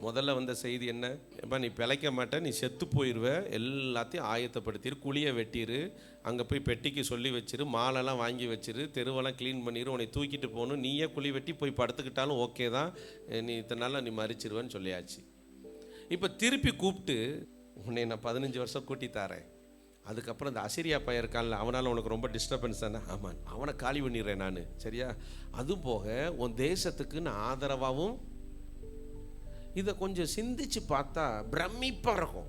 முதல்ல வந்த செய்தி என்ன? எப்பா நீ பிழைக்க மாட்ட, நீ செத்து போயிடுவ, எல்லாத்தையும் ஆயத்தப்படுத்திடு, குழியை வெட்டிடு, அங்கே போய் பெட்டிக்கு சொல்லி வச்சிரு, மாலெல்லாம் வாங்கி வச்சிரு, தெருவெல்லாம் க்ளீன் பண்ணிடு, உன்னை தூக்கிட்டு போகணும், நீயே குழி வெட்டி போய் படுத்துக்கிட்டாலும் ஓகே தான், நீ இத்தனை நாளில் நீ மறிச்சிருவேன்னு சொல்லியாச்சு. இப்போ திருப்பி கூப்பிட்டு உன்னை நான் 15 வருஷம் கூட்டி தரேன், அதுக்கப்புறம் இந்த அசிரியா பையன் இருக்கான்ல, அவனால் உனக்கு ரொம்ப டிஸ்டர்பன்ஸ் தானே, ஆமாம் அவனை காலி பண்ணிடுறேன் நான், சரியா? அதுவும் போக உன் தேசத்துக்கு நான் ஆதரவாகவும். இதை கொஞ்சம் சிந்திச்சு பார்த்தா பிரமிப்பாக இருக்கும்.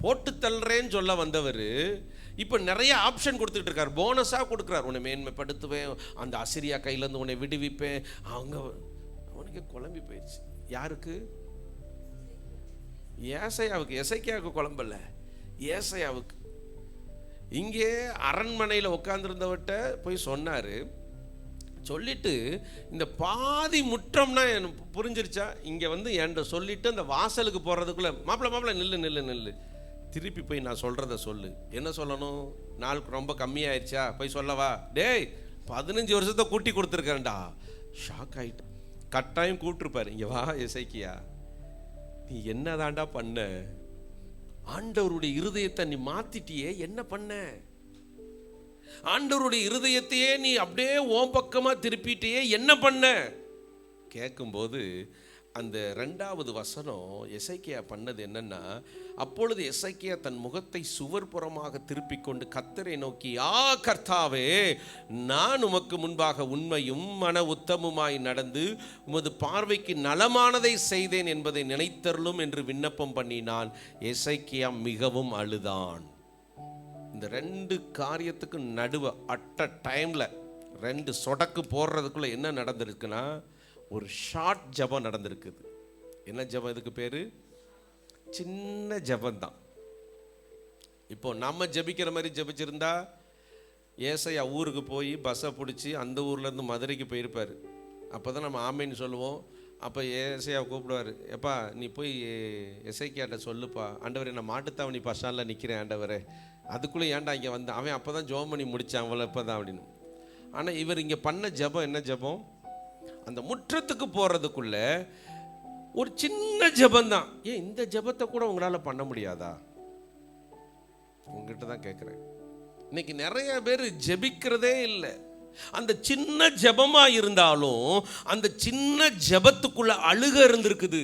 போட்டு தள்ளுறேன்னு சொல்ல வந்தவர் இப்போ நிறைய ஆப்ஷன் கொடுத்துட்டு இருக்கார், போனஸாக கொடுக்குறார். உன்னை மேன்மைப்படுத்துவேன், அந்த அசிரியா கையிலேருந்து உன்னை விடுவிப்பேன். அவனுக்கு குழம்பி போயிடுச்சு. யாருக்கு? ஏசையாவுக்கு. எசைக்கியாவுக்கு குழம்பல்ல, ஏசையாவுக்கு. இங்கே அரண்மனையில் உட்காந்துருந்தவர்கிட்ட போய் சொன்னார். சொல்லிட்டு இந்த பாதி முற்றம்னா எனக்கு புரிஞ்சிருச்சா? இங்கே என்கிட்ட சொல்லிட்டு அந்த வாசலுக்கு போகிறதுக்குள்ளே மாப்பிள்ள நில்லு, திருப்பி போய் நான் சொல்கிறத சொல்லு. என்ன சொல்லணும்? நாளுக்கு ரொம்ப கம்மியாயிடுச்சா? போய் சொல்லவா? டேய் 15 வருஷத்தை கூட்டி கொடுத்துருக்கேன்டா. ஷாக் ஆகிட்டு கட்டாயம் கூப்பிட்டுருப்பாரு. இங்கே வா எசேக்கியா, நீ என்ன தாண்டா பண்ண? ஆண்டவருடைய இருதயத்தை நீ மாத்திட்டியே, என்ன பண்ண? ஆண்டவருடைய இருதயத்தையே நீ அப்படியே ஓம் பக்கமா திருப்பிட்டியே, என்ன பண்ண? கேட்கும்போது அந்த 2வது வசனம் எசேக்கியா பண்ணது என்னன்னா, அப்பொழுது எசேக்கியா தன் முகத்தை சுவர் புறமாக திருப்பிக் கொண்டு கர்த்தரை நோக்கி, கர்த்தாவே, நான் உமக்கு முன்பாக உண்மையும் மன உத்தமுமாய் நடந்து உமது பார்வைக்கு நலமானதை செய்தேன் என்பதை நினைத்தருளும் என்று விண்ணப்பம் பண்ணினான். எசேக்கியா மிகவும் அழுதான். இந்த 2 காரியத்துக்கு நடுவே அட் அ டைமில் 2 சொடக்கு போடுறதுக்குள்ளே என்ன நடந்திருக்குன்னா, ஒரு ஷார்ட் ஜபம் நடந்திருக்குது. என்ன ஜபம்? இதுக்கு பேர் சின்ன ஜபந்தான். இப்போ நம்ம ஜபிக்கிற மாதிரி ஜபிச்சிருந்தா ஏசையா ஊருக்கு போய் பஸ்ஸை பிடிச்சி அந்த ஊர்லேருந்து மதுரைக்கு போயிருப்பார். அப்போ தான் நம்ம ஆமேன்னு சொல்லுவோம். அப்போ ஏசையா கூப்பிடுவார், எப்பா நீ போய் எசேக்கியாட்ட சொல்லுப்பா, ஆண்டவரே நான் மாட்டுத்தாவணி பஸ் ஸ்டாண்டில் நிற்கிறேன் ஆண்டவரே, அதுக்குள்ளே ஏன்டா இங்கே வந்தேன், அவன் அப்போ தான் ஜோம் பண்ணி முடித்தான், அவளை இப்போ தான் அப்படின்னு. ஆனால் இவர் இங்கே பண்ண ஜபம் என்ன ஜபம்? அந்த முற்றத்துக்கு போகிறதுக்குள்ள ஒரு சின்ன ஜபந்தான். ஏன் இந்த ஜபத்தை கூட உங்களால் பண்ண முடியாதா? உங்ககிட்ட தான் கேட்குறேன். இன்னைக்கு நிறைய பேர் ஜெபிக்கிறதே இல்லை. அந்த சின்ன ஜபமா இருந்தாலும் அந்த சின்ன ஜபத்துக்குள்ள அழுக இருந்திருக்குது.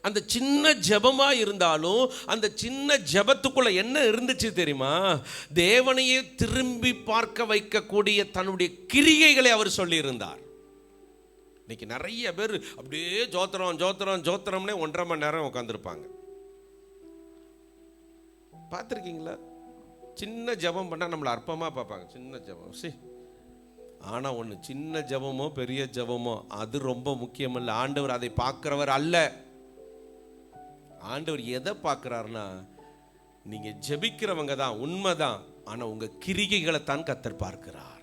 அந்த சின்ன ஜபமா இருந்தாலும் அந்த சின்ன ஜபத்துக்குள்ள என்ன இருந்துச்சு தெரியுமா? தேவனையே திரும்பி பார்க்க வைக்கக்கூடிய தன்னுடைய கிரியைகளை அவர் சொல்லியிருந்தார். இன்னைக்கு நிறைய பேர் அப்படியே ஜோத்திரம்னே 1.5 மணி நேரம் உட்காந்துருப்பாங்க. பார்த்துருக்கீங்களா? சின்ன ஜபம் பண்ணால் நம்மளை அற்பமாக பார்ப்பாங்க. சின்ன ஜபம் ஆனால் ஒன்று, சின்ன ஜபமோ பெரிய ஜபமோ அது ரொம்ப முக்கியமல்ல. ஆண்டவர் அதை பார்க்கிறவர் அல்ல. ஆண்டவர் எதை பார்க்கிறாருன்னா, நீங்கள் ஜெபிக்கிறவங்க தான், உண்மைதான், ஆனால் உங்கள் கிரிகைகளை தான் கர்த்தர் பார்க்கிறார்.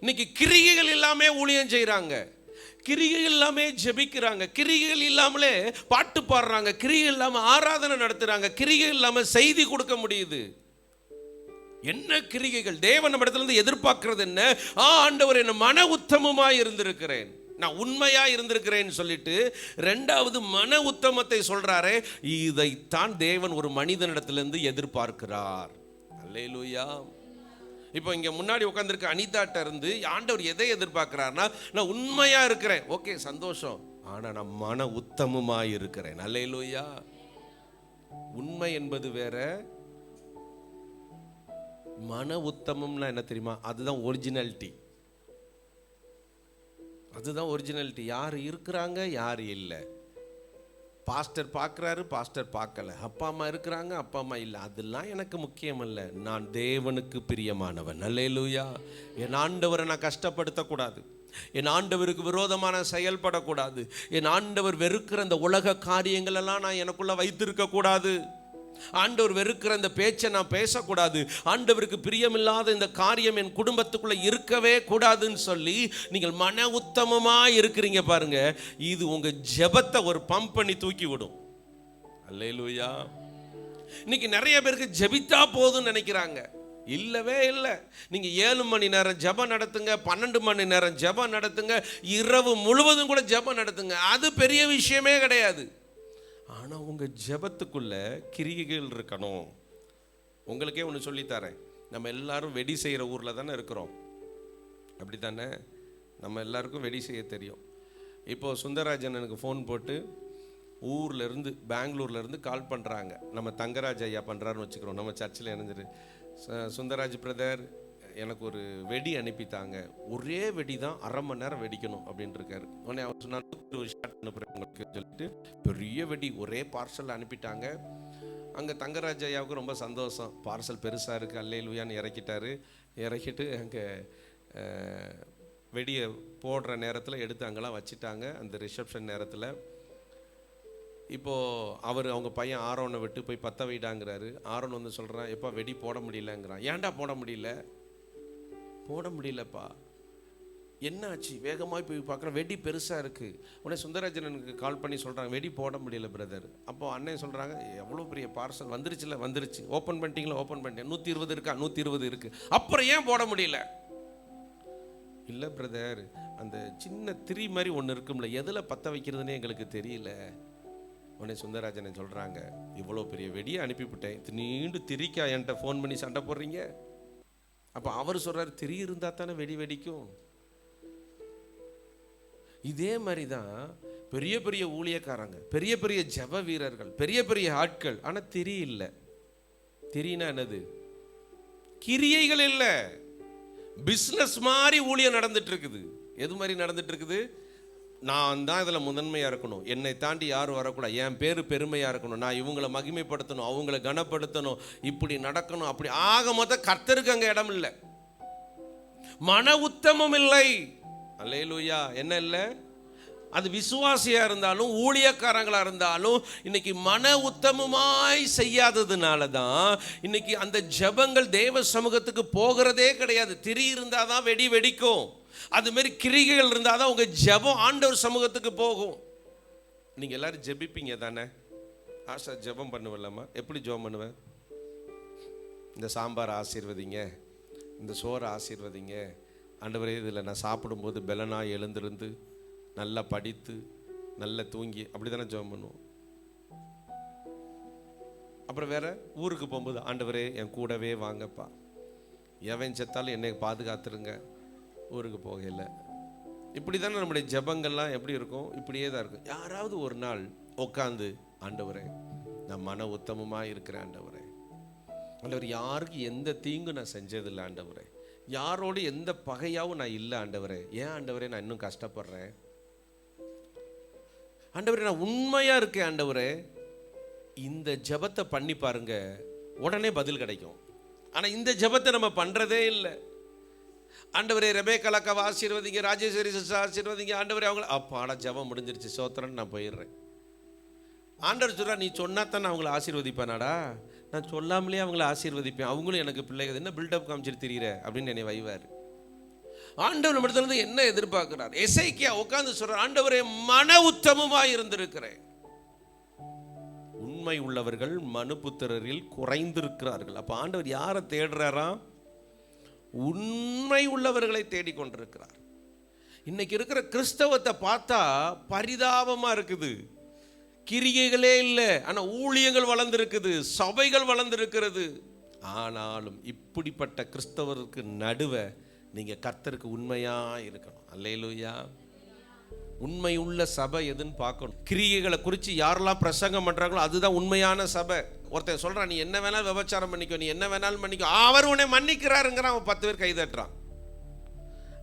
இன்னைக்கு கிரிகைகள் எல்லாமே ஊழியம் செய்கிறாங்க, கிரிகைகள் எல்லாமே ஜெபிக்கிறாங்க, கிரிகைகள் இல்லாமலே பாட்டு பாடுறாங்க, கிரிகைகள் இல்லாமல் ஆராதனை நடத்துகிறாங்க, கிரிகைகள் இல்லாமல் செய்தி கொடுக்க முடியுது. என்ன கிரிகைகள்? தேவன் நம்ம இடத்துல இருந்து எதிர்பார்க்கிறது என்ன? ஆண்டவர் என்ன மன உத்தமமாய் இருந்திருக்கிறேன், நான் உண்மையா இருந்திருக்கிறேன்னு சொல்லிட்டு 2வது மன உத்தமத்தை சொல்றாரே, இதைத்தான் தேவன் ஒரு மனிதனிடத்திலிருந்து எதிர்பார்க்கிறார். அல்லேலூயா. இப்போ இங்க முன்னாடி உட்கார்ந்திருக்க அனிதாட்ட இருந்து ஆண்டவர் எதை எதிர்பார்க்கிறார்னா, நான் உண்மையா இருக்கிறேன், ஓகே சந்தோஷம், ஆனா நான் மன உத்தமமாய் இருக்கிறேன். அல்லேலூயா. உண்மை என்பது வேற, மன உத்தமம்னா என்ன தெரியுமா? அதுதான் ஒரிஜினாலிட்டி. அதுதான் ஒரிஜினாலிட்டி. யார் இருக்கிறாங்க, யார் இல்லை. பாஸ்டர் பார்க்குறாரு, பாஸ்டர் பார்க்கல, அப்பா அம்மா இருக்கிறாங்க, அப்பா அம்மா இல்லை, அதெல்லாம் எனக்கு முக்கியம் இல்லை. நான் தேவனுக்கு பிரியமானவன். அல்லேலூயா. என் ஆண்டவரை நான் கஷ்டப்படுத்தக்கூடாது, என் ஆண்டவருக்கு விரோதமான செயல்படக்கூடாது, என் ஆண்டவர் வெறுக்கிற அந்த உலக காரியங்கள் எல்லாம் நான் எனக்குள்ள வைத்திருக்க கூடாது, ஆண்டவர் வெறுக்கிற இந்த பேச்சை நான் பேசக்கூடாது, ஆண்டவருக்கு பிரியமில்லாத இந்த காரியம் என் குடும்பத்துக்குள்ள இருக்கவே கூடாதுன்னு சொல்லி நீங்கள் மன உத்தமமா இருக்கிறீங்க பாருங்க, இது உங்க ஜெபத்தை ஒரு பம்ப் பண்ணி தூக்கி விடும். அல்லேலூயா. இன்னைக்கு நிறைய பேருக்கு ஜெபித்தா போதும்னு நினைக்கிறாங்க. இல்லவே இல்லை. நீங்கள் 7 மணி நேரம் ஜெபம் நடத்துங்க, 12 மணி நேரம் ஜெபம் நடத்துங்க, இரவு முழுவதும் கூட ஜெபம் நடத்துங்க, அது பெரிய விஷயமே கிடையாது. ஆனால் உங்கள் ஜெபத்துக்குள்ள கிரியைகள் இருக்கணும். உங்களுக்கே ஒன்று சொல்லித்தரேன். நம்ம எல்லாரும் வெடி செய்கிற ஊரில் தானே இருக்கிறோம், அப்படி தானே? நம்ம எல்லாருக்கும் வெடி செய்ய தெரியும். இப்போது சுந்தரராஜன் எனக்கு ஃபோன் போட்டு ஊர்லேருந்து, பெங்களூர்லேருந்து கால் பண்ணுறாங்க. நம்ம தங்கராஜ் ஐயா பண்ணுறாருன்னு வச்சுக்கிறோம், நம்ம சர்ச்சில் இணைஞ்சிரு. சுந்தரராஜ் பிரதர், எனக்கு ஒரு வெடி அனுப்பித்தாங்க, ஒரே வெடி தான் 1/2 மணி நேரம் வெடிக்கணும் அப்படின்ட்டு இருக்காரு. உடனே அவர் சொன்னாங்க, ஒரு ஷாட் அனுப்புகிறேன் உங்களுக்கு சொல்லிட்டு பெரிய வெடி ஒரே பார்சல் அனுப்பிட்டாங்க. அங்கே தங்கராஜ் ஐயாவுக்கு ரொம்ப சந்தோஷம், பார்சல் பெருசாக இருக்குது, அல்லேலூயான்னு இறக்கிட்டு அங்கே வெடியை போடுற நேரத்தில் எடுத்து அங்கெல்லாம் வச்சுட்டாங்க. அந்த ரிசப்ஷன் நேரத்தில் இப்போது அவங்க பையன் ஆரோனை விட்டு போய் பற்ற வைடாங்கிறாரு. ஆரோன் வந்து சொல்கிறான், எப்பா வெடி போட முடியலங்கிறான். ஏன்டா போட முடியலப்பா, என்ன ஆச்சு? வேகமாக போய் பார்க்குறேன், வெடி பெருசாக இருக்குது. உடனே சுந்தரராஜனுக்கு கால் பண்ணி சொல்கிறாங்க, வெடி போட முடியல பிரதர். அப்போது அண்ணன் சொல்கிறாங்க, எவ்வளோ பெரிய பார்சல் வந்துருச்சு, ஓப்பன் பண்ணிட்டீங்களா? ஓப்பன் பண்ணிட்டேன். 120 இருக்கா? 120 இருக்குது. அப்புறம் ஏன் போட முடியல? இல்லை பிரதர், அந்த சின்ன திரி மாதிரி ஒன்று இருக்கும்ல, எதில் பற்ற வைக்கிறதுனே எங்களுக்கு தெரியல. உடனே சுந்தரராஜனை சொல்கிறாங்க, இவ்வளோ பெரிய வெடியை அனுப்பிவிட்டேன், நீண்டு திரிக்கா என்கிட்ட ஃபோன் பண்ணி சண்டை போடுறீங்க? அப்போ அவர் சொல்கிறார், திரி இருந்தால் தானே வெடி வெடிக்கும். இதே மாதிரி தான் பெரிய பெரிய ஊழியக்காரங்க, பெரிய பெரிய ஜெப வீரர்கள், பெரிய பெரிய ஆட்கள், ஆனால் திரி இல்லை. திரினா என்னது? கிரியைகள் இல்லை. பிஸ்னஸ் மாதிரி ஊழியம் நடந்துட்டு இருக்குது. எது மாதிரி நடந்துட்டு இருக்குது? நான் தான் இதில் முதன்மையாக இருக்கணும், என்னை தாண்டி யாரும் வரக்கூடாது, என் பேர் பெருமையாக இருக்கணும், நான் இவங்களை மகிமைப்படுத்தணும், அவங்கள கனப்படுத்தணும், இப்படி நடக்கணும், அப்படி ஆக மொத்தம் கர்த்தருக்கு அங்கே இடம் இல்லை, மன உத்தமம் இல்லை. அல்லேலூயா. என்ன இல்லை? அது விசுவாசியாக இருந்தாலும் ஊழியக்காரங்களாக இருந்தாலும் இன்னைக்கு மன உத்தமமாய் செய்யாததுனால தான் இன்னைக்கு அந்த ஜெபங்கள் தேவ சமூகத்துக்கு போகிறதே கிடையாது. திரி இருந்தால் தான் வெடி வெடிக்கும், அதுமாரி கிரிகைகள் இருந்தால் தான் உங்கள் ஜெபம் ஆண்டவர் சமூகத்துக்கு போகும். நீங்கள் எல்லாரும் ஜெபிப்பீங்க தானே? ஆசா ஜெபம் பண்ணுவல்லம்மா. எப்படி ஜெபம் பண்ணுவேன்? இந்த சாம்பார் ஆசீர்வதிங்க, இந்த சோறை ஆசீர்வதிங்க ஆண்டவரே, இதில் நான் சாப்பிடும்போது பெலனாக எழுந்திருந்து நல்லா படித்து நல்லா தூங்கி, அப்படி தானே ஜெபம் பண்ணுவோம். அப்புறம் வேற ஊருக்கு போகும்போது, ஆண்டவரே என் கூடவே வாங்கப்பா, எவன் செத்தாலும் என்னை பாதுகாத்துருங்க, ஊருக்கு போகல. இப்படி தானே நம்முடைய ஜெபங்கள்லாம் எப்படி இருக்கும்? இப்படியே தான் இருக்கும். யாராவது ஒரு நாள் உட்காந்து, ஆண்டவரே நான் மன உத்தமமாக இருக்கிறேன் ஆண்டவரே, ஆண்டவர் யாருக்கு எந்த தீங்கு நான் செஞ்சதில்லை ஆண்டவரே, யாரோடு எந்த பகையாவும் நான் இல்லை ஆண்டவரே, ஏன் ஆண்டவரே நான் இன்னும் கஷ்டப்படுறேன் ஆண்டவரே, நான் உண்மையா இருக்கேன் ஆண்டவரே, இந்த ஜெபத்தை பண்ணி பாருங்க, உடனே பதில் கிடைக்கும். ஆனால் இந்த ஜெபத்தை நம்ம பண்ணுறதே இல்லை. ஆண்டவரே ரெபேக்காவை ஆசீர்வதிங்க, ராஜேஸ்வரி சிஸ்டர் ஆசீர்வதிங்க, ஆண்டவரே அவங்கள அப்பாடா ஜெபம் முடிஞ்சிருச்சு சோத்திரன்னு நான் போயிடுறேன். ஆண்டவர் சொல்கிறா, நீ சொன்னா தான் நான் அவங்கள ஆசீர்வதிப்பேனாடா, நான் சொல்லாமலே அவங்கள ஆசீர்வதிப்பேன், அவங்களும் எனக்கு பிள்ளைகள், என்ன பில்டப் காமிச்சிட்டு தெரியுற அப்படின்னு என்னை வைவார். ஆண்டவர் நம்மிடத்துல என்ன எதிர்பார்க்கிறார்? எசேக்கியா உட்கார்ந்து சொல்றார், ஆண்டவரே மன உத்தமமாய் இருந்திருக்கிறேன். உண்மை உள்ளவர்கள் மனுபுத்திரரில் குறைந்திருக்கிறார்கள். அப்ப ஆண்டவர் யாரை தேடுறாராம்? உண்மை உள்ளவர்களை தேடிக்கொண்டிருக்கிறார். இன்னைக்கு இருக்கிற கிறிஸ்தவத்தை பார்த்தா பரிதாபமா இருக்குது. கிரியைகளே இல்லை, ஆனா ஊழியங்கள் வளர்ந்திருக்குது, சபைகள் வளர்ந்திருக்கிறது. ஆனாலும் இப்படிப்பட்ட கிறிஸ்தவருக்கு நடுவே நீங்க கர்த்தருக்கு உண்மையா இருக்கணும். அல்லேலூயா. உண்மை உள்ள சபை எதுன்னு பார்க்கணும். கிரியைகளை குறித்து யாரெல்லாம் பிரசங்கம் பண்றாங்களோ அதுதான் உண்மையான சபை. ஒருத்தன் சொல்றான், நீ என்ன வேணாலும் விபச்சாரம் பண்ணிக்கோ, நீ என்ன வேணாலும் பண்ணிக்கோ, அவர் உன்னை மன்னிக்கிறாருங்கிறான். அவன் 10 பேர் கைதட்டுறான்.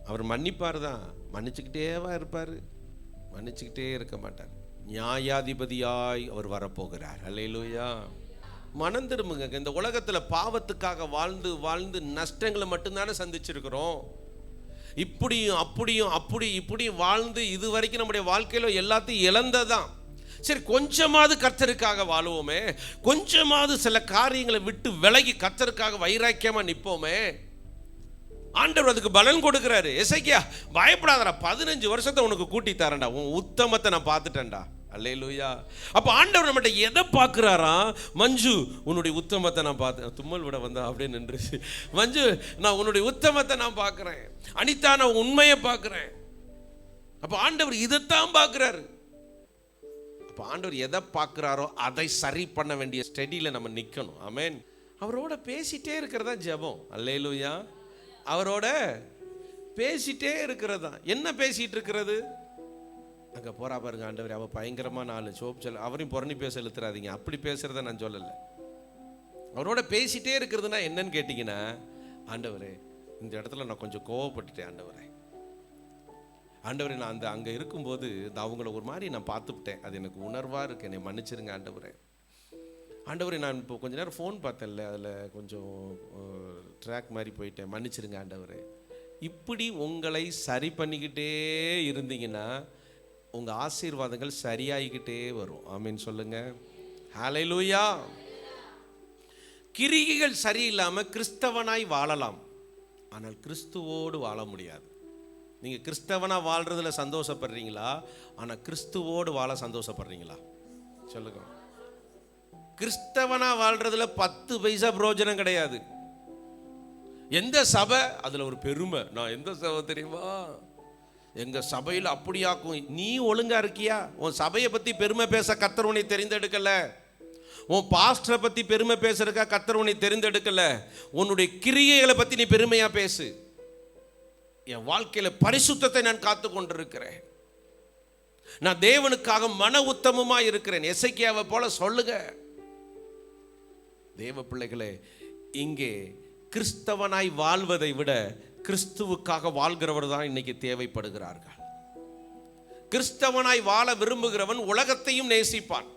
அவர் மன்னிப்பார் தான், மன்னிச்சுக்கிட்டேவா இருப்பார், மன்னிச்சுக்கிட்டே இருக்க மாட்டார். நியாயாதிபதியாய் அவர் வரப்போகிறார். அல்லேலூயா. மனம் திரும்புங்க. இந்த உலகத்தில் பாவத்துக்காக வாழ்ந்து வாழ்ந்து நஷ்டங்களை மட்டும்தானே சந்திச்சிருக்கிறோம். இப்படியும் அப்படியும் இப்படியும் வாழ்ந்து இது வரைக்கும் நம்முடைய வாழ்க்கையில எல்லாத்தையும் இழந்ததான். சரி, கொஞ்சமாவது கர்த்தருக்காக வாழுவோமே, கொஞ்சமாவது சில காரியங்களை விட்டு விலகி கர்த்தருக்காக வைராக்கியமா நிற்போமே. ஆண்டவர் அதுக்கு பலன் கொடுக்கிறாரு. எசேக்கியா பயப்படாதடா, 15 வருஷத்தை உனக்கு கூட்டி தரேன்டா, உன் உத்தமத்தை நான் பார்த்துட்டேன்டா, அல்லேலூயா. அப்ப ஆண்டவர் நம்மகிட்ட எதை பார்க்கிறாராம்? மஞ்சு, உன்னுடைய உத்தமத்தை நான் பார்த்தேன். தும்மல் விட வந்தா அப்படியே நின்றுச்சு. மஞ்சு, நான் உன்னுடைய உத்தமத்தை நான் பார்க்கிறேன். அனிதா, நான் உண்மையை பார்க்கிறேன். அப்ப ஆண்டவர் இதைத்தான் பார்க்கிறாரு. அப்ப ஆண்டவர் எதை பார்க்கிறாரோ அதை சரி பண்ண வேண்டிய ஸ்டடியில நம்ம நிக்கணும். ஆமென். அவரோட பேசிட்டே இருக்கிறதா ஜெபம். அல்லேலூயா. அவரோட பேசிட்டே இருக்கிறதா. என்ன பேசிட்டு இருக்கிறது? அங்கே போறா பாருங்க ஆண்டவர், அவள் பயங்கரமான ஆளு, சோப்பு சொல்ல, அவரையும் புறணி பேச எழுத்துறாதீங்க, அப்படி பேசுறத நான் சொல்லலை. அவரோட பேசிட்டே இருக்கிறதுனா என்னன்னு கேட்டிங்கன்னா, ஆண்டவரே இந்த இடத்துல நான் கொஞ்சம் கோவப்பட்டுட்டேன் ஆண்டவரே. ஆண்டவரே, நான் அங்கே இருக்கும்போது அவங்கள ஒரு மாதிரி நான் பார்த்துவிட்டேன், அது எனக்கு உணர்வாக இருக்கு, என்னை மன்னிச்சிருங்க ஆண்டவரே. ஆண்டவரே, நான் இப்போ கொஞ்ச நேரம் ஃபோன் பார்த்தேன்ல, அதில் கொஞ்சம் ட்ராக் மாதிரி போயிட்டேன், மன்னிச்சிருங்க ஆண்டவரே. இப்படி உங்களை சரி பண்ணிக்கிட்டே இருந்தீங்கன்னா உங்கள் ஆசீர்வாதங்கள் சரியாகிக்கிட்டே வரும். ஆமீன் சொல்லுங்க. ஹல்லேலூயா. கிரிகைகள் சரியில்லாமல் கிறிஸ்தவனாய் வாழலாம், ஆனால் கிறிஸ்துவோடு வாழ முடியாது. நீங்கள் கிறிஸ்தவனாக வாழ்றதுல சந்தோஷப்படுறீங்களா? ஆனால் கிறிஸ்துவோடு வாழ சந்தோஷப்படுறீங்களா? சொல்லுங்க. கிறிஸ்தவனாக வாழ்றதுல 10 பைசா பிரயோஜனம் கிடையாது. எந்த சபை, அதில் ஒரு பெருமை, நான் எந்த சபை தெரியுமா, எங்க சபையில் அப்படியாக்கும். நீ ஒழுங்கா இருக்கியா? உன் சபையை பத்தி பெருமை பேச கர்த்தர் உன்னை தெரிந்தெடுக்கல. உன் பாஸ்டரை பத்தி பெருமை பேசுறதுக்கா கர்த்தர் உன்னை தெரிந்தெடுக்கல. உன்னுடைய கிரியைகளை பத்தி நீ பெருமையா பேசு. என் வாழ்க்கையில பரிசுத்தத்தை நான் காத்து கொண்டிருக்கிறேன், நான் தேவனுக்காக மன உத்தமமா இருக்கிறேன், எசேக்கியாவை போல சொல்லுங்க. தேவ பிள்ளைகளே, இங்கே கிறிஸ்தவனாய் வாழ்வதை விட கிறிஸ்துவுக்காக வாழ்கிறவர் தான் இன்னைக்கு தேவைப்படுகிறார்கள். கிறிஸ்தவனாய் வாழ விரும்புகிறவன் உலகத்தையும் நேசிப்பான்,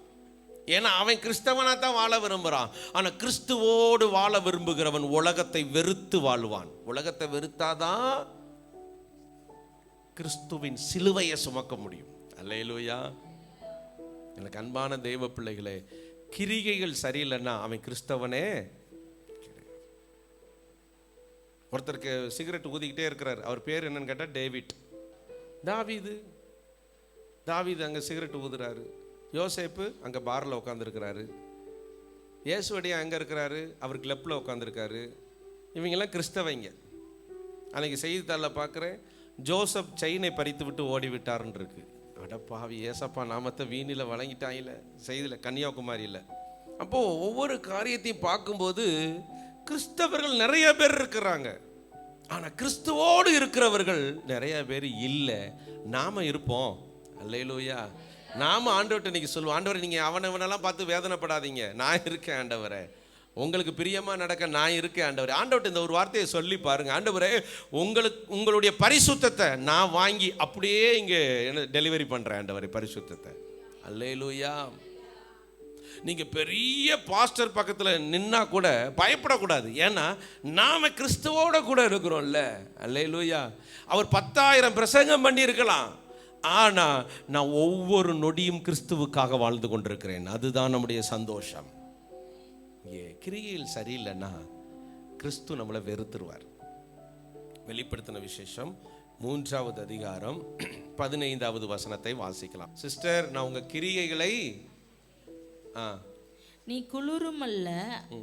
ஏன்னா அவன் கிறிஸ்தவனா தான் வாழ விரும்புகிறான். ஆனால் கிறிஸ்துவோடு வாழ விரும்புகிறவன் உலகத்தை வெறுத்து வாழ்வான். உலகத்தை வெறுத்தாதான் கிறிஸ்துவின் சிலுவையை சுமக்க முடியும். அல்லேலூயா. எனக்கு அன்பான தெய்வ பிள்ளைகளே, கிரிகைகள் சரியில்லைன்னா அவன் கிறிஸ்தவனே. ஒருத்தருக்கு சிகரெட் ஊதிக்கிட்டே இருக்கிறார், அவர் பேர் என்னன்னு கேட்டால் டேவிட். தாவீது அங்கே சிகரெட் ஊதுறாரு. யோசேப்பு அங்கே பாரில் உட்காந்துருக்கிறாரு. இயேசுவடியா அங்கே இருக்கிறாரு, அவர் கிளப்பில் உட்காந்துருக்காரு. இவங்கெல்லாம் கிறிஸ்தவங்க. அன்றைக்கி செய்தித்தாளில் பார்க்குறேன், ஜோசப் செயினை பறித்து விட்டு ஓடி விட்டாருன்னு இருக்கு. அடப்பாவி, ஏசப்பா நாமத்தை வீணில் வழங்கிட்டாங்கல்ல. செய்தியில் கன்னியாகுமரியில். அப்போது ஒவ்வொரு காரியத்தையும் பார்க்கும்போது கிறிஸ்தவர்கள் நிறைய பேர் இருக்கிறாங்க, ஆனால் கிறிஸ்துவோடு இருக்கிறவர்கள் நிறைய பேர் இல்லை. நாம இருப்போம். அல்லேலூயா. நாம ஆண்டவர்கிட்ட இன்னைக்கு சொல்லுவோம், ஆண்டவரை நீங்கள் அவனவனெல்லாம் பார்த்து வேதனைப்படாதீங்க, நான் இருக்கேன் ஆண்டவரே, உங்களுக்கு பிரியமா நடக்க நான் இருக்கேன் ஆண்டவரே. ஆண்டவர்கிட்ட இந்த ஒரு வார்த்தையை சொல்லி பாருங்க, ஆண்டவரே உங்களுடைய பரிசுத்தத்தை நான் வாங்கி அப்படியே இங்கே டெலிவரி பண்ணுறேன் ஆண்டவரே, பரிசுத்தத்தை. அல்லேலூயா. நீங்க பெரிய பாஸ்டர் பக்கத்தில் நின்னா கூட பயப்படக்கூடாது, ஏன்னா நாம கிறிஸ்துவோட கூட இருக்கிறோம்ல. அல்லேலூயா. அவர் 10,000 பிரசங்கம் பண்ணி இருக்கலாம், ஆனா நான் ஒவ்வொரு நொடியும் கிறிஸ்துவுக்காக வாழ்ந்து கொண்டிருக்கிறேன். அதுதான் நம்முடைய சந்தோஷம். கிரியையில் சரியில்லைன்னா கிறிஸ்து நம்மளை வெறுத்துருவார். வெளிப்படுத்தின விசேஷம் 3வது அதிகாரம் 15வது வசனத்தை வாசிக்கலாம். சிஸ்டர், நான் உங்க கிரியைகளை நீ குளிரும் அல்ல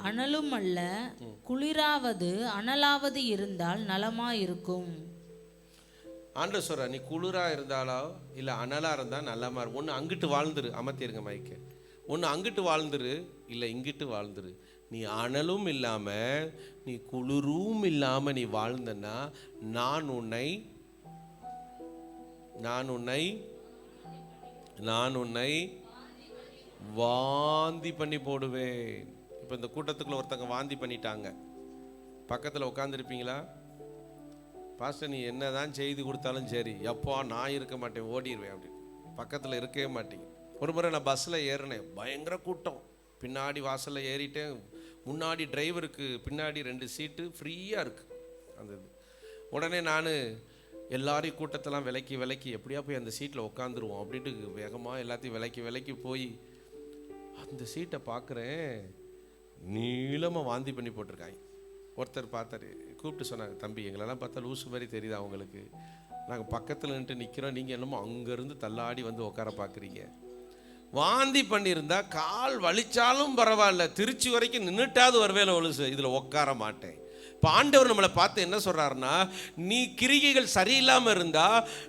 அனலும் அல்ல, குளிராவது அனலாவது இருந்தால் நலமா இருக்கும். ஆண்டவர் சொல்ற, நீ குளிரா இருந்தாலோ இல்லை அனலா இருந்தா நல்லமா இருக்கும். ஒன்று அங்கிட்டு வாழ்ந்துரு, அமர்த்திருங்க மைக்க. ஒன்று அங்கிட்டு வாழ்ந்துரு, இல்லை இங்கிட்டு வாழ்ந்துரு. நீ அனலும் இல்லாம நீ குளிரும் இல்லாம நீ வாழ்ந்தன்னா நான் உன்னை வாந்தி பண்ணி போடுவேன். இப்போ இந்த கூட்டத்துக்குள்ள ஒருத்தங்க வாந்தி பண்ணிட்டாங்க, பக்கத்தில் உட்காந்துருப்பீங்களா? பாஸ்டர், நீ என்ன தான் செய்து கொடுத்தாலும் சரி, எப்போ நான் இருக்க மாட்டேன், ஓடிடுவேன் அப்படி, பக்கத்தில் இருக்கவே மாட்டேங்க. ஒரு முறை நான் பஸ்ஸில் ஏறினேன், பயங்கர கூட்டம். பின்னாடி வாசலில் ஏறிட்டேன், முன்னாடி டிரைவருக்கு பின்னாடி 2 சீட்டு ஃப்ரீயாக இருக்குது அந்த இது. உடனே நான் எல்லாரையும் கூட்டத்தெல்லாம் விலக்கி எப்படியா போய் அந்த சீட்டில் உட்காந்துருவோம் அப்படின்ட்டு வேகமாக எல்லாத்தையும் விலக்கி போய் அந்த சீட்டை பார்க்குறேன், நீளமாக வாந்தி பண்ணி போட்டிருக்காங்க. ஒருத்தர் பார்த்தாரு, கூப்பிட்டு சொன்னாங்க, தம்பி எங்களெல்லாம் பார்த்தா லூசு மாதிரி தெரியுதா அவங்களுக்கு? நாங்கள் பக்கத்தில் நின்று நிற்கிறோம், நீங்கள் என்னமோ அங்கேருந்து தள்ளாடி வந்து உட்கார பார்க்குறீங்க. வாந்தி பண்ணியிருந்தா கால் வலிச்சாலும் பரவாயில்ல, திருச்சி வரைக்கும் நின்றுட்டாவது வருவேல ஒழுசு, இதில் உட்கார மாட்டேன். இப்போ ஆண்டவர் நம்மளை பார்த்து என்ன சொல்கிறாருன்னா, நீ கிரிகைகள் சரியில்லாமல் இருந்தா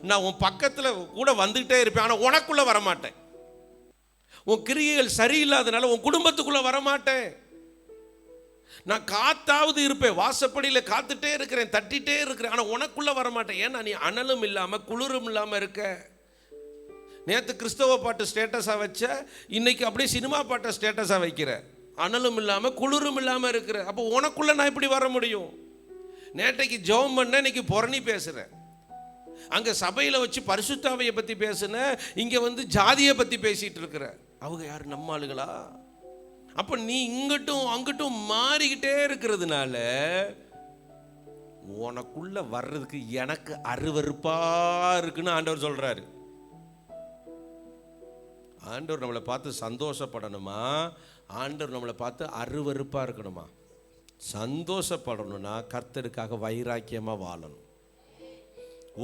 நான் உன் பக்கத்தில் கூட வந்துக்கிட்டே இருப்பேன், ஆனால் உனக்குள்ளே வரமாட்டேன். உன் கிரிகைகள் சரியில்லாதனால உன் குடும்பத்துக்குள்ளே வரமாட்டேன். நான் காத்தாவது இருப்பேன், வாசப்படியில் காத்துட்டே இருக்கிறேன், தட்டிகிட்டே இருக்கிறேன், ஆனால் உனக்குள்ளே வரமாட்டேன். ஏன்னா நீ அனலும் இல்லாமல் குளிரும் இல்லாமல் இருக்க. நேற்று கிறிஸ்தவ பாட்டு ஸ்டேட்டஸாக வச்ச, இன்னைக்கு அப்படியே சினிமா பாட்டை ஸ்டேட்டஸாக வைக்கிற. அனலும் இல்லாமல் குளிரும் இல்லாமல் இருக்கிற. அப்போ உனக்குள்ளே நான் இப்படி வர முடியும்? நேற்றைக்கு ஜெபம் பண்ண, இன்னைக்கு புரணி பேசுகிறேன். அங்கே சபையில் வச்சு பரிசுத்தாவையை பற்றி பேசுன, இங்கே வந்து ஜாதியை பற்றி பேசிகிட்டு இருக்கிற. அவங்க யார்? நம்ம ஆளுகளா? அப்போ நீ இங்கிட்டும் அங்கிட்டும் மாறிக்கிட்டே இருக்கிறதுனால உனக்குள்ள வர்றதுக்கு எனக்கு அருவருப்பாக இருக்குன்னு ஆண்டவர் சொல்கிறாரு. ஆண்டவர் நம்மளை பார்த்து சந்தோஷப்படணுமா? ஆண்டவர் நம்மளை பார்த்து அருவருப்பாக இருக்கணுமா? சந்தோஷப்படணும்னா கர்த்தருக்காக வைராக்கியமாக வாழணும்.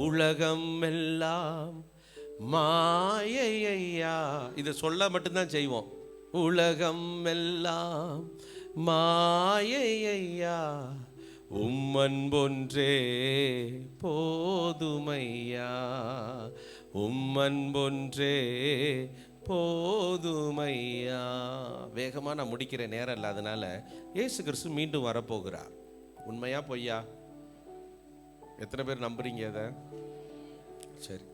உலகம் எல்லாம் மாயையா, இதை சொல்ல மட்டும்தான் செய்வோம். உலகம் எல்லாம் மாயையா, உம்மன்பொன்றே போதுமையா, உம்மன்பொன்றே போதுமையா. வேகமாக நான் முடிக்கிற நேரம் இல்லாதனால, இயேசு கிறிஸ்து மீண்டும் வரப்போகிறார். உண்மையா பொய்யா? எத்தனை பேர் நம்புறீங்க அதை? சரி,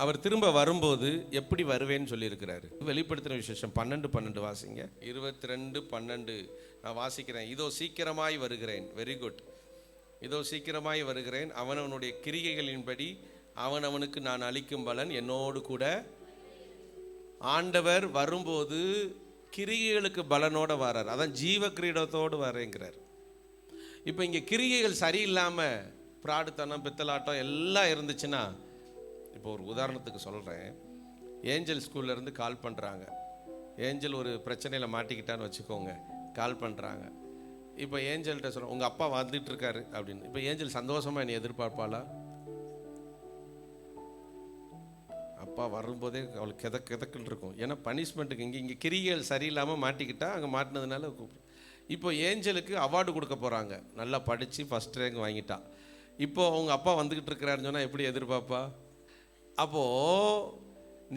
அவர் திரும்ப வரும்போது எப்படி வருவேன்னு சொல்லியிருக்கிறாரு. வெளிப்படுத்தின விசேஷம் 12:12 வாசிங்க. 22:12 நான் வாசிக்கிறேன். இதோ சீக்கிரமாய் வருகிறேன். Very good. இதோ சீக்கிரமாய் வருகிறேன், அவனவனுடைய கிரிகைகளின்படி அவனவனுக்கு நான் அளிக்கும் பலன் என்னோடு கூட. ஆண்டவர் வரும்போது கிரிகைகளுக்கு பலனோடு வரார். அதான் ஜீவ கிரீடத்தோடு வரேங்கிறார். இப்போ இங்கே கிரிகைகள் சரியில்லாமல் பிராடுத்தனம் பித்தலாட்டம் எல்லாம் இருந்துச்சுன்னா, இப்போ ஒரு உதாரணத்துக்கு சொல்கிறேன். ஏஞ்சல் ஸ்கூல்லேருந்து கால் பண்ணுறாங்க. ஏஞ்சல் ஒரு பிரச்சனையில் மாட்டிக்கிட்டான்னு வச்சுக்கோங்க, கால் பண்ணுறாங்க. இப்போ ஏஞ்சல்கிட்ட சொல்கிறோம், உங்கள் அப்பா வந்துட்டு இருக்காரு அப்படின்னு. இப்போ ஏஞ்சல் சந்தோஷமாக என்னை எதிர்பார்ப்பாளா? அப்பா வரும்போதே அவளுக்கு கிதக்குன்னு இருக்கும். ஏன்னா பனிஷ்மெண்ட்டுக்கு இங்கே கிரிகைகள் சரியில்லாமல் மாட்டிக்கிட்டா, அங்கே மாட்டினதுனால கூப்பிடும். இப்போ ஏஞ்சலுக்கு அவார்டு கொடுக்க போகிறாங்க, நல்லா படித்து ஃபஸ்ட் ரேங்க் வாங்கிட்டா. இப்போ அவங்க அப்பா வந்துக்கிட்டு இருக்கிறாருன்னு சொன்னால் எப்படி எதிர்பார்ப்பா? அப்போது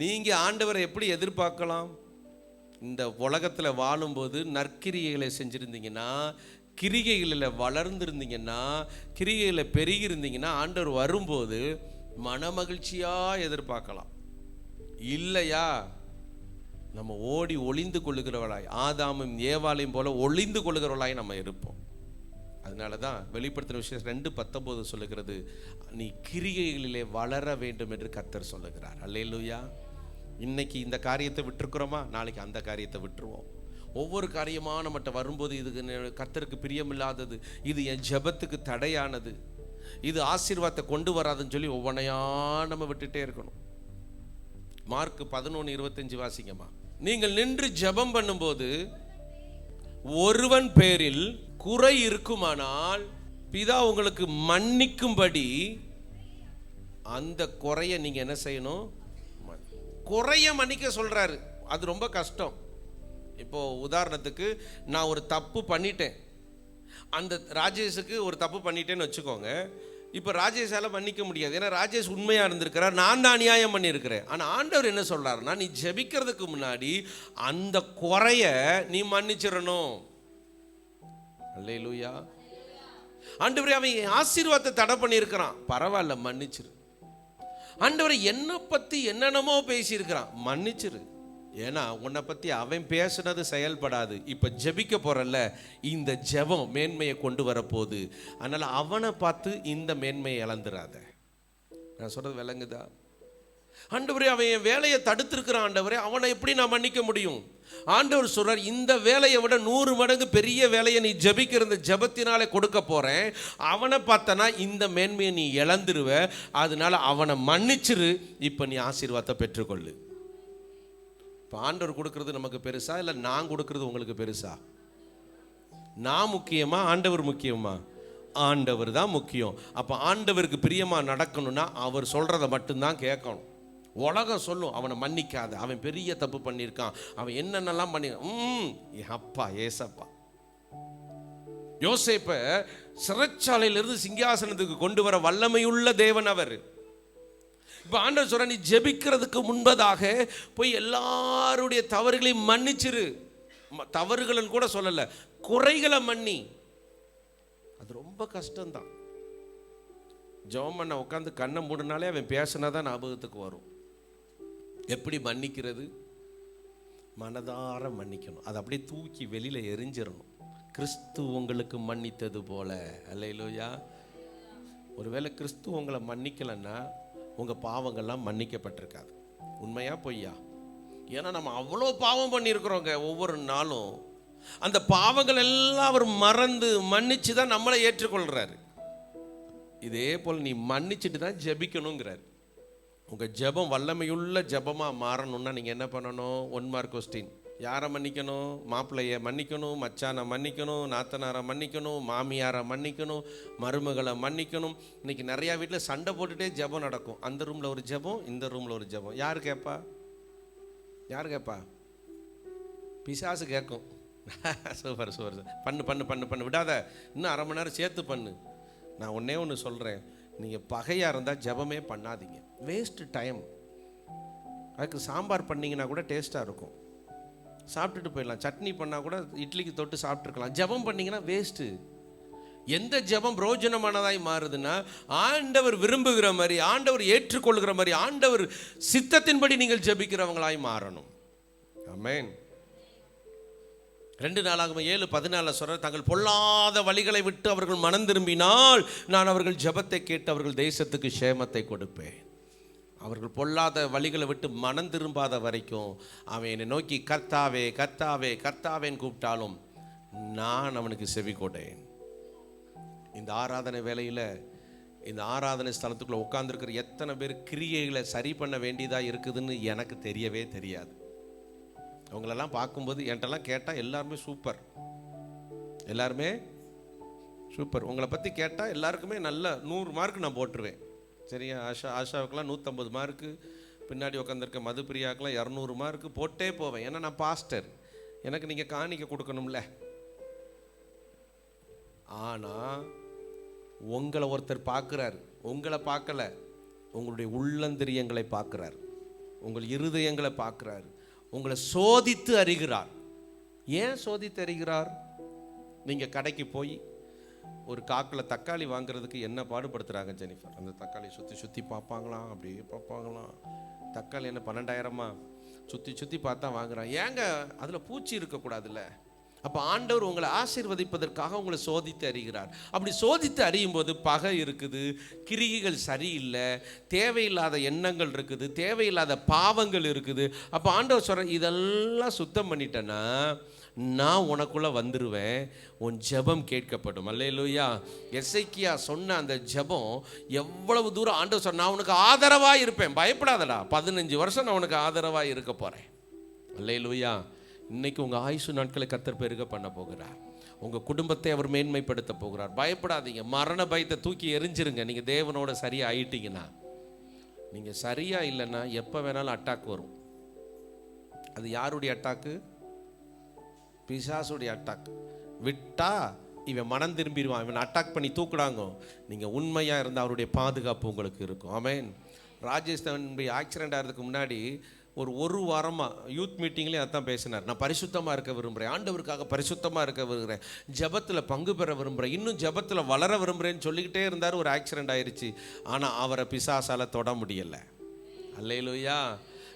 நீங்கள் ஆண்டவரை எப்படி எதிர்பார்க்கலாம்? இந்த உலகத்தில் வாழும்போது நற்கிரிகைகளை செஞ்சுருந்தீங்கன்னா, கிரிகைகளில் வளர்ந்துருந்தீங்கன்னா, கிரிகைகளை பெருகிருந்தீங்கன்னா, ஆண்டவர் வரும்போது மனமகிழ்ச்சியாக எதிர்பார்க்கலாம். இல்லையா, நம்ம ஓடி ஒளிந்து கொள்ளுகிறவளாய், ஆதாமும் ஏவாளையும் போல ஒளிந்து கொள்ளுகிறவளாய் நம்ம இருப்போம். அதனால தான் வெளிப்படுத்தின விஷயம் 2:19 சொல்லுகிறது, நீ கிரிகைகளிலே வளர வேண்டும் என்று கர்த்தர் சொல்லுகிறார். அல்லேலூயா. இன்னைக்கு இந்த காரியத்தை விட்டுருக்குறோமா, நாளைக்கு அந்த காரியத்தை விட்டுருவோம். ஒவ்வொரு காரியமாக நம்மகிட்ட வரும்போது, இது கர்த்தருக்கு பிரியமில்லாதது, இது என் ஜெபத்துக்கு தடையானது, இது ஆசீர்வாதத்தை கொண்டு வராதுன்னு சொல்லி ஒவ்வொன்றையா நம்ம விட்டுட்டே இருக்கணும். மார்க் 11:25 வாசிங்கம்மா. நீங்கள் நின்று ஜெபம் பண்ணும்போது ஒருவன் பேரில் குறை இருக்குமானால் பிதா உங்களுக்கு மன்னிக்கும்படி அந்த குறைய நீங்க என்ன செய்யணும்? குறைய மன்னிக்க சொல்றாரு. அது ரொம்ப கஷ்டம். இப்போ உதாரணத்துக்கு நான் ஒரு தப்பு பண்ணிட்டேன், அந்த ராஜேஷுக்கு ஒரு தப்பு பண்ணிட்டேன்னு வச்சுக்கோங்க. இப்போ ராஜேஷால மன்னிக்க முடியாது, ஏன்னா ராஜேஷ் உண்மையா இருந்திருக்கிறார், நான் தான் அநியாயம் பண்ணியிருக்கிறேன். ஆனால் ஆண்டவர் என்ன சொல்றாருன்னா, நீ ஜெபிக்கிறதுக்கு முன்னாடி அந்த குறைய நீ மன்னிச்சிடணும். அல்லேலூயா. ஆண்டவரே, அவன் ஆசீர்வாதத்தை தடை பண்ணியிருக்கிறான், பரவாயில்ல மன்னிச்சிரு. ஆண்டவரை என்னை பற்றி என்னென்னமோ பேசியிருக்கிறான், மன்னிச்சிரு. ஏன்னா உன்னை பற்றி அவன் பேசுனது செயல்படாது. இப்போ ஜெபிக்க போகிறல்ல, இந்த ஜெபம் மேன்மையை கொண்டு வரப்போகுது. அதனால் அவனை பார்த்து இந்த மேன்மையை இழந்துடாத. நான் சொல்கிறது விளங்குதா? ஆண்டவரே, அவன் என் வேலையை தடுத்திருக்கிறான், ஆண்டவரே அவனை எப்படி நான் மன்னிக்க முடியும்? ஆண்டவர் சொல்றார், இந்த வேலையை விட 100 மடங்கு பெரிய வேலையை நீ ஜெபிக்கிற இந்த ஜெபத்தினாலே கொடுக்க போகிறேன். அவனை பார்த்தனா இந்த மேன்மையை நீ இழந்துருவ. அதனால அவனை மன்னிச்சிரு. இப்போ நீ ஆசீர்வாதத்தை பெற்றுக்கொள்ளு. இப்போ ஆண்டவர் கொடுக்கறது நமக்கு பெருசா, இல்லை நான் கொடுக்கறது உங்களுக்கு பெருசா? நான் முக்கியமா, ஆண்டவர் முக்கியமா? ஆண்டவர் தான் முக்கியம். அப்போ ஆண்டவருக்கு பிரியமாக நடக்கணும்னா அவர் சொல்கிறத மட்டும்தான் கேட்கணும். உலகம் சொல்லும் அவனை மன்னிக்காத, அவன் பெரிய தப்பு பண்ணியிருக்கான், அவன் என்னென்னலாம் பண்ணி. அப்பா ஏசப்பா யோசேப்ப சிறைச்சாலையிலிருந்து சிங்காசனத்துக்கு கொண்டு வர வல்லமையுள்ள தேவன் அவர். இப்போ ஆண்டவர் சொல்ற, நீ ஜெபிக்கிறதுக்கு முன்பதாக போய் எல்லாருடைய தவறுகளையும் மன்னிச்சிரு. தவறுகள்னு கூட சொல்லல, குறைகளை மன்னி. அது ரொம்ப கஷ்டம்தான். ஜெபம் பண்ண உட்காந்து கண்ணை மூடினாலே அவன் பேசினாதான் ஞாபகத்துக்கு வரும். எப்படி மன்னிக்கிறது? மனதார மன்னிக்கணும். அதை அப்படியே தூக்கி வெளியில எரிஞ்சிடணும். கிறிஸ்து உங்களுக்கு மன்னித்தது போல. அல்லேலூயா. ஒருவேளை கிறிஸ்து உங்களை மன்னிக்கலைன்னா உங்கள் பாவங்கள்லாம் மன்னிக்கப்பட்டிருக்காது. உண்மையா பொய்யா? ஏன்னா நம்ம அவ்வளோ பாவம் பண்ணியிருக்கிறோங்க ஒவ்வொரு நாளும். அந்த பாவங்கள் எல்லாம் அவர் மறந்து மன்னிச்சு தான் நம்மளை ஏற்றுக்கொள்கிறாரு. இதே போல் நீ மன்னிச்சுட்டு தான் ஜெபிக்கணுங்கிறார். உங்கள் ஜெபம் வல்லமையுள்ள ஜெபமாக மாறணும்னா நீங்கள் என்ன பண்ணணும்? 1 மார்க் கொஸ்டின். யாரை மன்னிக்கணும்? மாப்பிள்ளையை மன்னிக்கணும், மச்சானை மன்னிக்கணும், நாத்தனாரை மன்னிக்கணும், மாமியாரை மன்னிக்கணும், மருமகளை மன்னிக்கணும். இன்னைக்கு நிறையா வீட்டில் சண்டை போட்டுகிட்டே ஜெபம் நடக்கும். அந்த ரூமில் ஒரு ஜெபம், இந்த ரூமில் ஒரு ஜெபம். யார் கேட்பா? யார் கேட்பா? பிசாசு கேட்கும். சூப்பர் சூப்பர், பண்ணு பண்ணு பண்ணு பண்ணு, விடாத, இன்னும் 1/2 மணி நேரம் சேர்த்து பண்ணு. நான் ஒன்று சொல்கிறேன், நீங்கள் பகையாக இருந்தால் ஜெபமே பண்ணாதீங்க, வேஸ்ட்டு டைம். அதுக்கு சாம்பார் பண்ணிங்கன்னா கூட டேஸ்ட்டாக இருக்கும், சாப்பிட்டுட்டு போயிடலாம். சட்னி பண்ணால் கூட இட்லிக்கு தொட்டு சாப்பிட்ருக்கலாம். ஜெபம் பண்ணிங்கன்னா வேஸ்ட்டு. எந்த ஜெபம் பிரயோஜனமானதாய் மாறுதுன்னா, ஆண்டவர் விரும்புகிற மாதிரி, ஆண்டவர் ஏற்றுக்கொள்கிற மாதிரி, ஆண்டவர் சித்தத்தின்படி நீங்கள் ஜெபிக்கிறவங்களாய் மாறணும். ஆமென். 2 நாளாகமம் 7:14 சொல்ற, தங்கள் பொல்லாத வழிகளை விட்டு அவர்கள் மனம் திரும்பினால் நான் அவர்கள் ஜெபத்தை கேட்டு அவர்கள் தேசத்துக்கு சேமத்தை கொடுப்பேன். அவர்கள் பொல்லாத வழிகளை விட்டு மனம் திரும்பாத வரைக்கும் அவன் என்னை நோக்கி கர்த்தாவே கர்த்தாவே கர்த்தாவேன்னு கூப்பிட்டாலும் நான் அவனுக்கு செவி கொடேன். இந்த ஆராதனை வேளையில், இந்த ஆராதனை ஸ்தலத்துக்குள்ளே உட்கார்ந்துருக்கிற எத்தனை பேர் கிரியைகளை சரி பண்ண வேண்டியதாக இருக்குதுன்னு எனக்கு தெரியவே தெரியாது. அவங்களெல்லாம் பார்க்கும்போது என்கிட்டலாம் கேட்டால் எல்லாருமே சூப்பர், எல்லாருமே சூப்பர். உங்களை பற்றி கேட்டால் எல்லாருக்குமே நல்ல 100 மார்க் நான் போட்டுருவேன். சரியா? ஆஷாவுக்கெல்லாம் 150 மார்க்கு, பின்னாடி உட்காந்துருக்க மதுப்பிரியாவுக்கெல்லாம் 200 மார்க்கு போட்டே போவேன். ஏன்னா நான் பாஸ்டர், எனக்கு நீங்கள் காணிக்க கொடுக்கணும்ல. ஆனால் உங்களை ஒருத்தர் பார்க்குறாரு, உங்களை பார்க்கல, உங்களுடைய உள்ளந்திரியங்களை பார்க்குறார், உங்கள் இருதயங்களை பார்க்குறாரு, உங்களை சோதித்து அறிகிறார். ஏன் சோதித்து அறிகிறார்? நீங்கள் கடைக்கு போய் ஒரு காக்கில் தக்காளி வாங்குறதுக்கு என்ன பாடுபடுத்துகிறாங்க ஜெனிஃபர்? அந்த தக்காளி சுற்றி பார்ப்பாங்களாம், அப்படியே பார்ப்பாங்களாம். தக்காளி என்ன 12,000மா? சுற்றி பார்த்தா வாங்குறான். ஏங்க அதில் பூச்சி இருக்கக்கூடாதுல்ல? அப்போ ஆண்டவர் உங்களை ஆசீர்வதிப்பதற்காக உங்களை சோதித்து அறிகிறார். அப்படி சோதித்து அறியும் போது பகை இருக்குது, கிரிகைகள் சரியில்லை, தேவையில்லாத எண்ணங்கள் இருக்குது, தேவையில்லாத பாவங்கள் இருக்குது. அப்போ ஆண்டவர் சொல்ற, இதெல்லாம் சுத்தம் பண்ணிட்டேன்னா நான் உனக்குள்ளே வந்துடுவேன், உன் ஜெபம் கேட்கப்படும். அல்லேலூயா. எசேக்கியா சொன்ன அந்த ஜெபம் எவ்வளவு தூரம் ஆண்டவர் சொன்ன, நான் உனக்கு ஆதரவாக இருப்பேன், பயப்படாதடா, 15 வருஷம் நான் உனக்கு ஆதரவாக இருக்க போகிறேன். அல்லேலூயா. இன்னைக்கு உங்கள் ஆயுசு நாட்களை கர்த்தர் பெருக பண்ண போகிறார். உங்கள் குடும்பத்தை அவர் மேன்மைப்படுத்த போகிறார். பயப்படாதீங்க, மரண பயத்தை தூக்கி எரிஞ்சிருங்க. நீங்கள் தேவனோட சரியாக ஆயிட்டீங்கன்னா. நீங்கள் சரியாக இல்லைன்னா எப்போ வேணாலும் அட்டாக் வரும். அது யாருடைய அட்டாக்கு? பிசாசுடைய அட்டாக். விட்டா இவன் மனம் திரும்பிடுவான், இவன் அட்டாக் பண்ணி தூக்குடாங்க. நீங்கள் உண்மையாக இருந்தால் அவருடைய பாதுகாப்பு உங்களுக்கு இருக்கும். ஆமென். ராஜேஷ் தம்பி ஆக்சிடென்ட் ஆகிறதுக்கு முன்னாடி ஒரு வாரமாக யூத் மீட்டிங்லேயும் அதான் பேசினார். நான் பரிசுத்தமாக இருக்க விரும்புகிறேன், ஆண்டவருக்காக பரிசுத்தமாக இருக்க விரும்புகிறேன், ஜெபத்தில் பங்கு பெற விரும்புகிறேன், இன்னும் ஜெபத்தில் வளர விரும்புகிறேன்னு சொல்லிக்கிட்டே இருந்தார். ஒரு ஆக்சிடென்ட் ஆயிடுச்சு. ஆனால் அவரை பிசாசால் தொட முடியலை. அல்லேலூயா.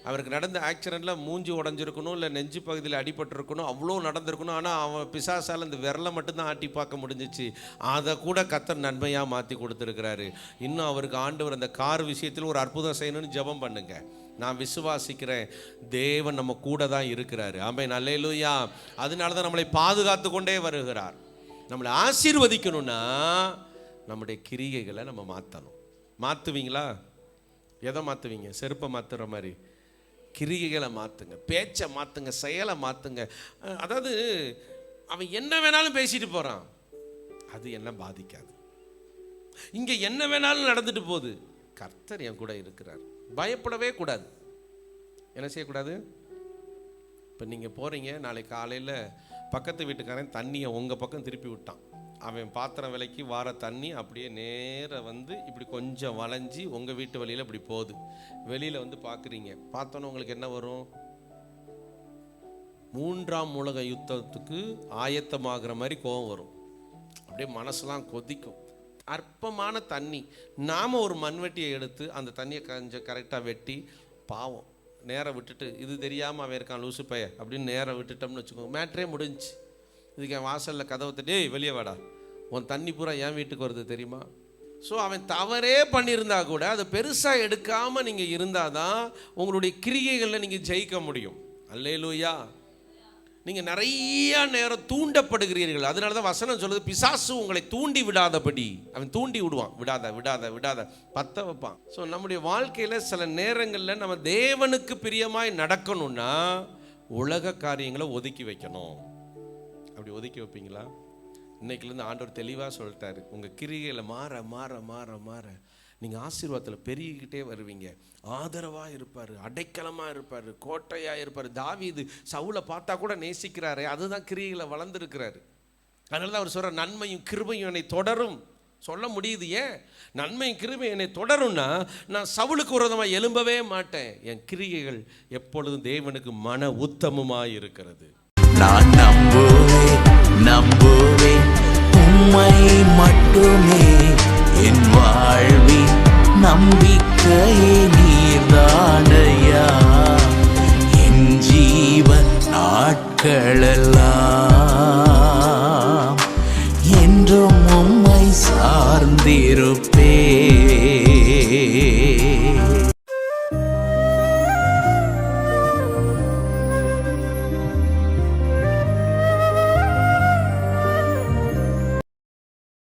அவருக்கு நடந்த ஆக்சிடெண்ட்டில் மூஞ்சி உடஞ்சிருக்கணும், இல்லை நெஞ்சு பகுதியில் அடிபட்டிருக்கணும், அவ்வளோ நடந்திருக்கணும். ஆனால் அவன் பிசாசால் இந்த விரலை மட்டும்தான் ஆட்டி பார்க்க முடிஞ்சிச்சு. அதை கூட கர்த்தர் நன்மையாக மாற்றி கொடுத்துருக்கிறாரு. இன்னும் அவருக்கு ஆண்டவர் அந்த கார் விஷயத்தில் ஒரு அற்புதம் செய்யணும்னு ஜெபம் பண்ணுங்க. நான் விசுவாசிக்கிறேன், தேவன் நம்ம கூட தான் இருக்கிறாரு. ஆமென். அல்லேலூயா. அதனால தான் நம்மளை பாதுகாத்து கொண்டே வருகிறார். நம்மளை ஆசீர்வதிக்கணும்னா நம்முடைய கிரியைகளை நம்ம மாற்றணும். மாற்றுவீங்களா? எதை மாற்றுவீங்க? செருப்பை மாற்றுற மாதிரி கிரியைகளை மாற்றுங்க, பேச்சை மாற்றுங்க, செயலை மாற்றுங்க. அதாவது அவன் என்ன வேணாலும் பேசிட்டு போகிறான், அது என்ன பாதிக்காது. இங்கே என்ன வேணாலும் நடந்துட்டு போகுது, கர்த்தர் என் கூட இருக்கிறார். பயப்படவே கூடாது. என்ன செய்யக்கூடாது? இப்போ நீங்கள் போகிறீங்க, நாளைக்கு காலையில் பக்கத்து வீட்டுக்காரன் தண்ணியை உங்கள் பக்கம் திருப்பி விட்டான். அவன் பாத்திரம் விலைக்கு வார தண்ணி அப்படியே நேராக வந்து இப்படி கொஞ்சம் வளைஞ்சி உங்கள் வீட்டு வழியில் இப்படி போகுது. வெளியில் வந்து பார்க்குறீங்க, பார்த்தோன்னே உங்களுக்கு என்ன வரும்? 3ஆம் உலக யுத்தத்துக்கு ஆயத்தமாகிற மாதிரி கோபம் வரும். அப்படியே மனசெல்லாம் கொதிக்கும். அற்பமான தண்ணி, நாம் ஒரு மண்வெட்டியை எடுத்து அந்த தண்ணியை கொஞ்சம் கரெக்டாக வெட்டி, பாவம் நேராக விட்டுட்டு, இது தெரியாமல் அவன் இருக்கான் லூசு பைய அப்படின்னு நேராக விட்டுட்டோம்னு வச்சுக்கோங்க, மேட்ரே முடிஞ்சு. இதுக்கு என் வாசலில் கதவை தட்டி, ஏய் வெளியே வாடா, உன் தண்ணி பூரா என் வீட்டுக்கு வருது தெரியுமா? ஸோ அவன் தவறே பண்ணியிருந்தா கூட அதை பெருசாக எடுக்காமல் நீங்கள் இருந்தால் தான் உங்களுடைய கிரியைகளில் நீங்கள் ஜெயிக்க முடியும். அல்லேலூயா. நீங்கள் நிறைய நேரம் தூண்டப்படுகிறீர்கள். அதனால தான் வசனம் சொல்லுது, பிசாசு உங்களை தூண்டி விடாதபடி. அவன் தூண்டி விடுவான், விடாத விடாத விடாத பற்ற வைப்பான். ஸோ நம்முடைய வாழ்க்கையில் சில நேரங்களில் நம்ம தேவனுக்கு பிரியமாய் நடக்கணும்னா உலக காரியங்களை ஒதுக்கி வைக்கணும். அப்படி ஒதுக்கி வைப்பீங்களா? இன்னைக்குலேருந்து ஆண்டவர் தெளிவாக சொல்லிட்டாரு, உங்கள் கிரிகையில் மாற மாற மாற மாற நீங்கள் ஆசீர்வாதத்தில் பெருகிக்கிட்டே வருவீங்க. ஆதரவாக இருப்பார், அடைக்கலமாக இருப்பார், கோட்டையாக இருப்பார். தாவீது சவுலை பார்த்தா கூட நேசிக்கிறாரு, அதுதான் கிரியைகளை வளர்ந்துருக்கிறாரு. அதனால தான் அவர் சொல்கிற, நன்மையும் கிருபையும் என்னை தொடரும். சொல்ல முடியுது. ஏன் நன்மையும் கிருபையும் என்னை தொடரும்னா, நான் சவுலுக்கு விரோதமாக எழும்பவே மாட்டேன். என் கிரியைகள் எப்பொழுதும் தேவனுக்கு மன உத்தமமாக இருக்கிறது. நான் நம்புவேன் உம்மை மட்டுமே, என் வாழ்வின் நம்பிக்கையே நீர்தானையா. என் ஜீவன் நாட்களெல்லாம் என்றும் உம்மை சார்ந்திருப்பேன்.